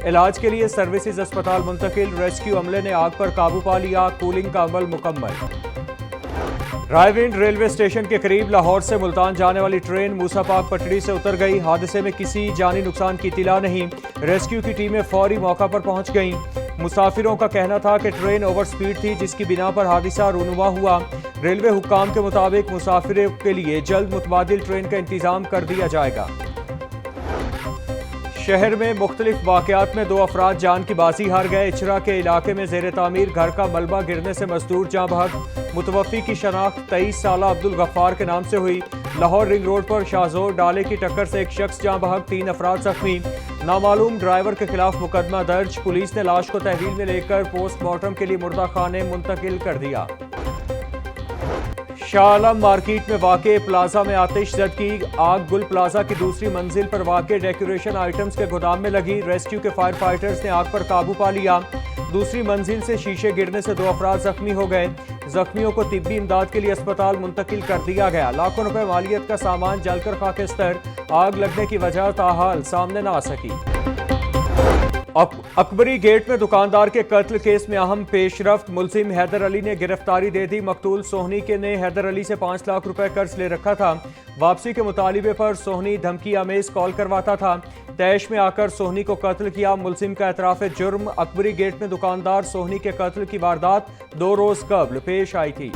علاج کے لیے سروسز اسپتال منتقل، ریسکیو عملے نے آگ پر قابو پا لیا، کولنگ کا عمل مکمل۔ رائے ونڈ ریلوے اسٹیشن کے قریب لاہور سے ملتان جانے والی ٹرین موسیٰ پاک پٹڑی سے اتر گئی، حادثے میں کسی جانی نقصان کی اطلاع نہیں، ریسکیو کی ٹیمیں فوری موقع پر پہنچ گئیں۔ مسافروں کا کہنا تھا کہ ٹرین اوور سپیڈ تھی، جس کی بنا پر حادثہ رونما ہوا۔ ریلوے حکام کے مطابق مسافروں کے لیے جلد متبادل ٹرین کا انتظام کر دیا جائے گا۔ شہر میں مختلف واقعات میں 2 افراد جان کی بازی ہار گئے، اچرا کے علاقے میں زیر تعمیر گھر کا ملبہ گرنے سے مزدور جاں بحق، متوفی کی شناخت 23 سالہ عبدالغفار کے نام سے ہوئی۔ لاہور رنگ روڈ پر شاہزور ڈالے کی ٹکر سے ایک شخص جاں بحق، 3 افراد زخمی، نامعلوم ڈرائیور کے خلاف مقدمہ درج، پولیس نے لاش کو تحویل میں لے کر پوسٹ مارٹم کے لیے مردہ خانے منتقل کر دیا۔ شاہ عالم مارکیٹ میں واقع پلازا میں آتش زدگی، آگ گل پلازا کی دوسری منزل پر واقع ڈیکوریشن آئٹمز کے گودام میں لگی، ریسکیو کے فائر فائٹرز نے آگ پر قابو پا لیا۔ دوسری منزل سے شیشے گرنے سے 2 افراد زخمی ہو گئے، زخمیوں کو طبی امداد کے لیے اسپتال منتقل کر دیا گیا۔ لاکھوں روپے مالیت کا سامان جل کر خاکستر، آگ لگنے کی وجہ تاحال سامنے نہ آ سکی۔ اکبری گیٹ میں دکاندار کے قتل کیس میں اہم پیش رفت، ملزم حیدر علی نے گرفتاری دے دی۔ مقتول سوہنی کے نے حیدر علی سے 5 لاکھ روپے قرض لے رکھا تھا، واپسی کے مطالبے پر سوہنی دھمکی آمیز کال کرواتا تھا، طیش میں آ کر سوہنی کو قتل کیا۔ ملزم کا اعتراف جرم، اکبری گیٹ میں دکاندار سوہنی کے قتل کی واردات 2 روز قبل پیش آئی تھی۔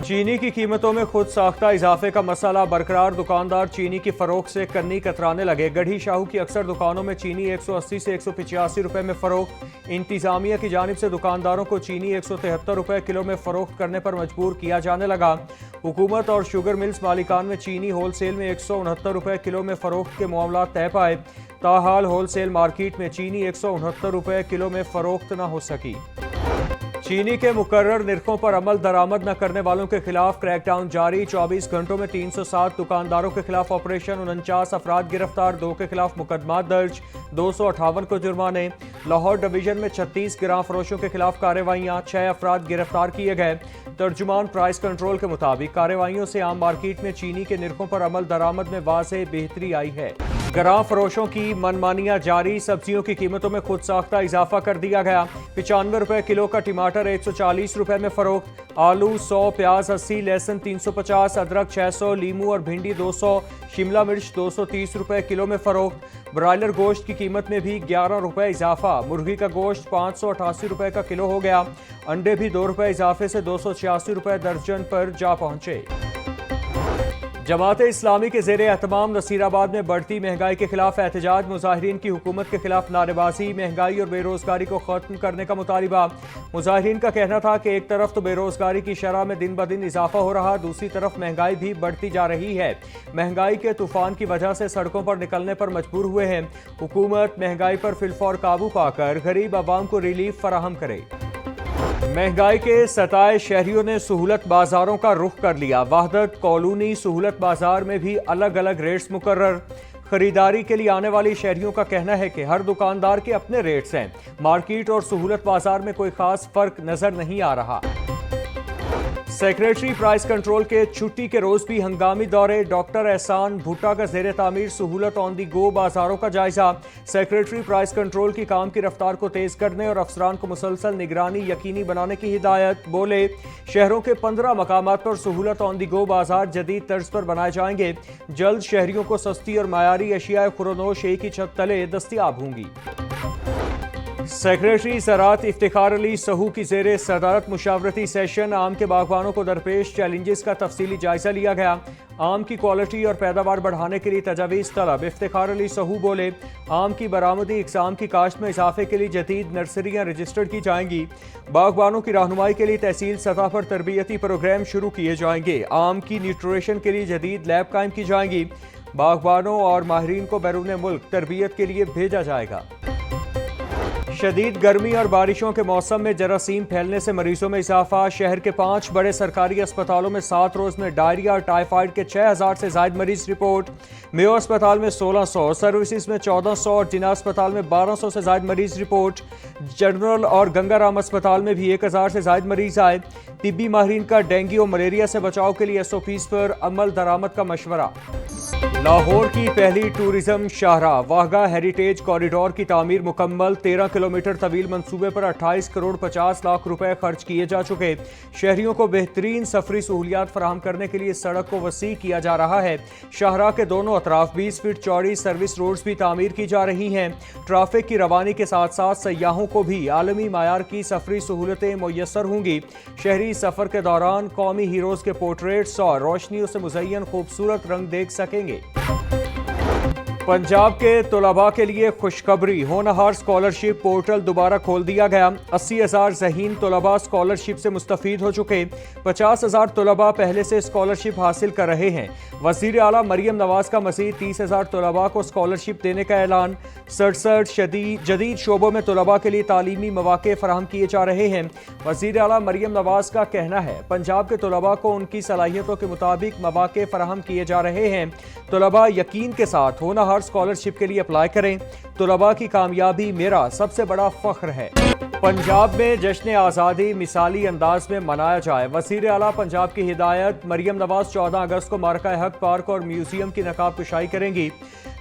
چینی کی قیمتوں میں خود ساختہ اضافے کا مسئلہ برقرار، دکاندار چینی کی فروخت سے کنی کترانے لگے۔ گڑھی شاہو کی اکثر دکانوں میں چینی 180 سے 185 روپے میں فروخت، انتظامیہ کی جانب سے دکانداروں کو چینی 173 روپے کلو میں فروخت کرنے پر مجبور کیا جانے لگا۔ حکومت اور شوگر ملز مالکان میں چینی ہول سیل میں 169 روپے کلو میں فروخت کے معاملات طے پائے، تاحال ہول سیل مارکیٹ میں چینی 169 روپے کلو میں فروخت نہ ہو سکی۔ چینی کے مقرر نرخوں پر عمل درآمد نہ کرنے والوں کے خلاف کریک ڈاؤن جاری، 24 گھنٹوں میں 307 دکانداروں کے خلاف آپریشن، 49 افراد گرفتار، 2 کے خلاف مقدمات درج، 258 کو جرمانے۔ لاہور ڈویژن میں 36 گراں فروشوں کے خلاف کارروائیاں، 6 افراد گرفتار کیے گئے۔ ترجمان پرائس کنٹرول کے مطابق کارروائیوں سے عام مارکیٹ میں چینی کے نرخوں پر عمل درآمد میں واضح بہتری آئی ہے۔ گراں فروشوں کی منمانیاں جاری، سبزیوں کی قیمتوں میں خود ساختہ اضافہ کر دیا گیا، 95 روپے کلو کا ٹماٹر 140 روپے میں فروخت، آلو 100، پیاز 80، لہسن 350، ادرک 600، لیمو اور بھنڈی 200، شملہ مرچ 230 روپے کلو میں فروخت۔ برائلر گوشت کی قیمت میں بھی 11 روپے اضافہ، مرغی کا گوشت 588 روپے کا کلو ہو گیا، انڈے بھی 2 روپے اضافے سے 286 روپے درجن پر جا پہنچے۔ جماعت اسلامی کے زیر اہتمام نصیر آباد میں بڑھتی مہنگائی کے خلاف احتجاج، مظاہرین کی حکومت کے خلاف نعرے بازی، مہنگائی اور بے روزگاری کو ختم کرنے کا مطالبہ۔ مظاہرین کا کہنا تھا کہ ایک طرف تو بے روزگاری کی شرح میں دن بدن اضافہ ہو رہا، دوسری طرف مہنگائی بھی بڑھتی جا رہی ہے، مہنگائی کے طوفان کی وجہ سے سڑکوں پر نکلنے پر مجبور ہوئے ہیں، حکومت مہنگائی پر فی الفور قابو پا کر غریب عوام کو ریلیف فراہم کرے۔ مہنگائی کے ستائے شہریوں نے سہولت بازاروں کا رخ کر لیا، وحدت کالونی سہولت بازار میں بھی الگ الگ ریٹس مقرر۔ خریداری کے لیے آنے والی شہریوں کا کہنا ہے کہ ہر دکاندار کے اپنے ریٹس ہیں، مارکیٹ اور سہولت بازار میں کوئی خاص فرق نظر نہیں آ رہا۔ سیکریٹری پرائس کنٹرول کے چھٹی کے روز بھی ہنگامی دورے، ڈاکٹر احسان بھٹا کا زیر تعمیر سہولت آن دی گو بازاروں کا جائزہ، سیکریٹری پرائس کنٹرول کی کام کی رفتار کو تیز کرنے اور افسران کو مسلسل نگرانی یقینی بنانے کی ہدایت، بولے شہروں کے 15 مقامات پر سہولت آن دی گو بازار جدید طرز پر بنائے جائیں گے، جلد شہریوں کو سستی اور معیاری اشیاء خوردوش ایک ہی چھت تلے دستیاب ہوں گی۔ سیکریٹری زراعت افتخار علی سہو کی زیر صدارت مشاورتی سیشن، آم کے باغبانوں کو درپیش چیلنجز کا تفصیلی جائزہ لیا گیا، آم کی کوالٹی اور پیداوار بڑھانے کے لیے تجاویز طلب۔ افتخار علی سہو بولے آم کی برآمدی اقسام کی کاشت میں اضافے کے لیے جدید نرسریاں رجسٹرڈ کی جائیں گی، باغبانوں کی رہنمائی کے لیے تحصیل سطح پر تربیتی پروگرام شروع کیے جائیں گے، آم کی نیوٹریشن کے لیے جدید لیب قائم کی جائیں گی، باغبانوں اور ماہرین کو بیرون ملک تربیت کے لیے بھیجا جائے گا۔ شدید گرمی اور بارشوں کے موسم میں جراثیم پھیلنے سے مریضوں میں اضافہ، شہر کے 5 بڑے سرکاری اسپتالوں میں 7 روز میں ڈائریا اور ٹائیفائیڈ کے 6000 سے زائد مریض رپورٹ، میو اسپتال میں 1600، سروسز میں 1400 اور جناح اسپتال میں 1200 سے زائد مریض رپورٹ، جنرل اور گنگا رام اسپتال میں بھی 1000 سے زائد مریض آئے، طبی ماہرین کا ڈینگی اور ملیریا سے بچاؤ کے لیے SOPs پر عمل درآمد کا مشورہ۔ لاہور کی پہلی ٹورزم شاہراہ واہگہ ہیریٹیج کوریڈور کی تعمیر مکمل 13 کلومیٹر طویل منصوبے پر 28 کروڑ 50 لاکھ روپے خرچ کیے جا چکے شہریوں کو بہترین سفری سہولیات فراہم کرنے کے لیے سڑک کو وسیع کیا جا رہا ہے شاہراہ کے دونوں اطراف 20 فٹ چوڑی سروس روڈز بھی تعمیر کی جا رہی ہیں ٹریفک کی روانی کے ساتھ ساتھ سیاحوں کو بھی عالمی معیار کی سفری سہولتیں میسر ہوں گی شہری سفر کے دوران قومی ہیروز کے پورٹریٹس اور روشنیوں سے مزین خوبصورت رنگ دیکھ سکیں گے پنجاب کے طلباء کے لیے خوشخبری ہونہار اسکالرشپ پورٹل دوبارہ کھول دیا گیا 80,000 ذہین طلباء اسکالرشپ سے مستفید ہو چکے 50,000 طلباء پہلے سے اسکالرشپ حاصل کر رہے ہیں وزیر اعلیٰ مریم نواز کا مزید 30,000 طلباء کو اسکالرشپ دینے کا اعلان 67 جدید شعبوں میں طلباء کے لیے تعلیمی مواقع فراہم کیے جا رہے ہیں وزیر اعلیٰ مریم نواز کا کہنا ہے پنجاب کے طلباء کو ان کی صلاحیتوں کے مطابق مواقع فراہم کیے جا رہے ہیں طلباء یقین کے ساتھ ہونہار اسکالرشپ کے لیے اپلائی کریں طلباء کی کامیابی میرا سب سے بڑا فخر ہے پنجاب میں جشن آزادی مثالی انداز میں منایا جائے وزیر اعلیٰ پنجاب کی ہدایت مریم نواز 14 اگست کو مارکہ حق پارک اور میوزیم کی نقاب کشائی کریں گی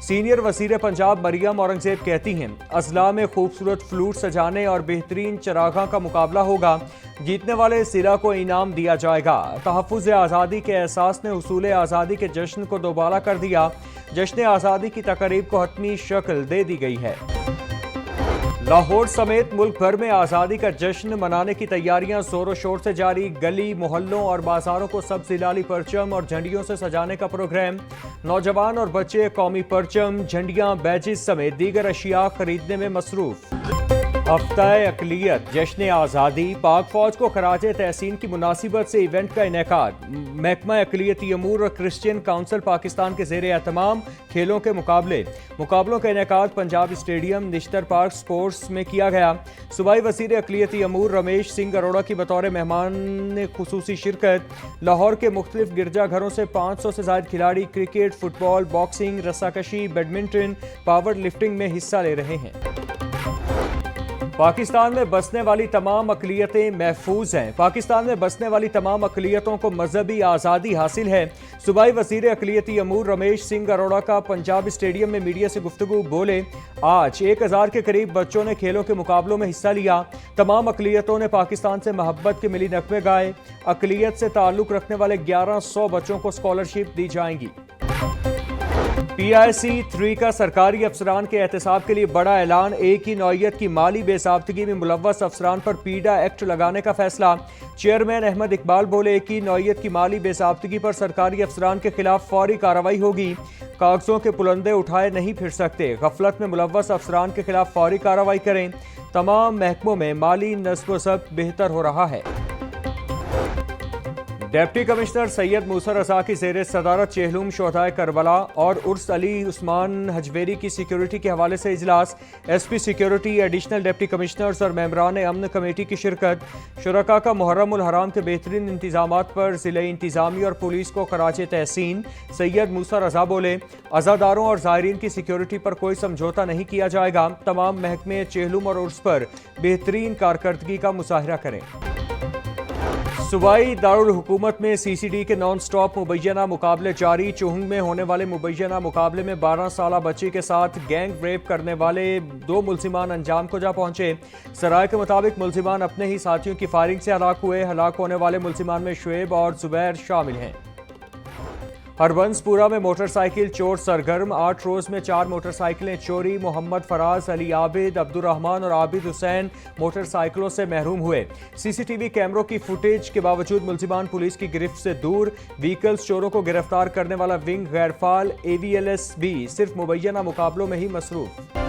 سینئر وزیر پنجاب مریم اورنگزیب کہتی ہیں اضلاع میں خوبصورت فلوٹ سجانے اور بہترین چراغاں کا مقابلہ ہوگا جیتنے والے ضلع کو انعام دیا جائے گا تحفظ آزادی کے احساس نے حصول آزادی کے جشن کو دوبالا کر دیا جشن آزادی کی تقریب کو حتمی شکل دے دی گئی ہے لاہور سمیت ملک بھر میں آزادی کا جشن منانے کی تیاریاں زور و شور سے جاری گلی محلوں اور بازاروں کو سبز لالی پرچم اور جھنڈیوں سے سجانے کا پروگرام نوجوان اور بچے قومی پرچم جھنڈیاں بیجز سمیت دیگر اشیاء خریدنے میں مصروف ہفتہ اقلیت جشن آزادی پاک فوج کو خراج تحسین کی مناسبت سے ایونٹ کا انعقاد محکمہ اقلیتی امور اور کرسچین کونسل پاکستان کے زیر اہتمام کھیلوں کے مقابلوں کا انعقاد پنجاب اسٹیڈیم نشتر پارک سپورٹس میں کیا گیا صوبائی وزیر اقلیتی امور رمیش سنگھ اروڑا کی بطور مہمان خصوصی شرکت لاہور کے مختلف گرجا گھروں سے 500 سے زائد کھلاڑی کرکٹ فٹ بال باکسنگ رسا کشی بیڈمنٹن پاور لفٹنگ میں حصہ لے رہے ہیں پاکستان میں بسنے والی تمام اقلیتیں محفوظ ہیں پاکستان میں بسنے والی تمام اقلیتوں کو مذہبی آزادی حاصل ہے صوبائی وزیر اقلیتی امور رمیش سنگھ اروڑا کا پنجاب اسٹیڈیم میں میڈیا سے گفتگو بولے آج 1000 کے قریب بچوں نے کھیلوں کے مقابلوں میں حصہ لیا تمام اقلیتوں نے پاکستان سے محبت کے ملی نغمے گائے اقلیت سے تعلق رکھنے والے 1100 بچوں کو اسکالرشپ دی جائیں گی PIC 3 کا سرکاری افسران کے احتساب کے لیے بڑا اعلان ایک ہی نوعیت کی مالی بے ضابطگی میں ملوث افسران پر پیڈا ایکٹ لگانے کا فیصلہ چیئرمین احمد اقبال بولے ایک ہی نوعیت کی مالی بے ضابطگی پر سرکاری افسران کے خلاف فوری کارروائی ہوگی کاغذوں کے پلندے اٹھائے نہیں پھر سکتے غفلت میں ملوث افسران کے خلاف فوری کارروائی کریں تمام محکموں میں مالی نظم و ضبط بہتر ہو رہا ہے ڈپٹی کمشنر سید موسیٰ رضا کی زیر صدارت چہلم شہدائے کربلا اور عرس علی عثمان حجویری کی سیکیورٹی کے حوالے سے اجلاس SP security additional deputy commissioners اور ممبران امن کمیٹی کی شرکت شرکاء کا محرم الحرام کے بہترین انتظامات پر ضلع انتظامیہ اور پولیس کو خراج تحسین سید موسیٰ رضا بولے عزاداروں اور زائرین کی سیکیورٹی پر کوئی سمجھوتا نہیں کیا جائے گا تمام محکمے چہلم اور عرس پر بہترین کارکردگی کا مظاہرہ کریں صوبائی دارالحکومت میں CCD کے نان سٹاپ مبینہ مقابلے جاری چوہنگ میں ہونے والے مبینہ مقابلے میں 12 سالہ بچی کے ساتھ گینگ ریپ کرنے والے 2 ملزمان انجام کو جا پہنچے سرائے کے مطابق ملزمان اپنے ہی ساتھیوں کی فائرنگ سے ہلاک ہوئے ہلاک ہونے والے ملزمان میں شعیب اور زبیر شامل ہیں ہربنس پورہ میں موٹر سائیکل چور سرگرم 8 روز میں 4 موٹر سائیکلیں چوری محمد فراز علی عابد عبد الرحمن اور عابد حسین موٹر سائیکلوں سے محروم ہوئے CCTV کیمروں کی فوٹیج کے باوجود ملزمان پولیس کی گرفت سے دور ویکلز چوروں کو گرفتار کرنے والا ونگ غیر فعال AVLS بھی صرف مبینہ مقابلوں میں ہی مصروف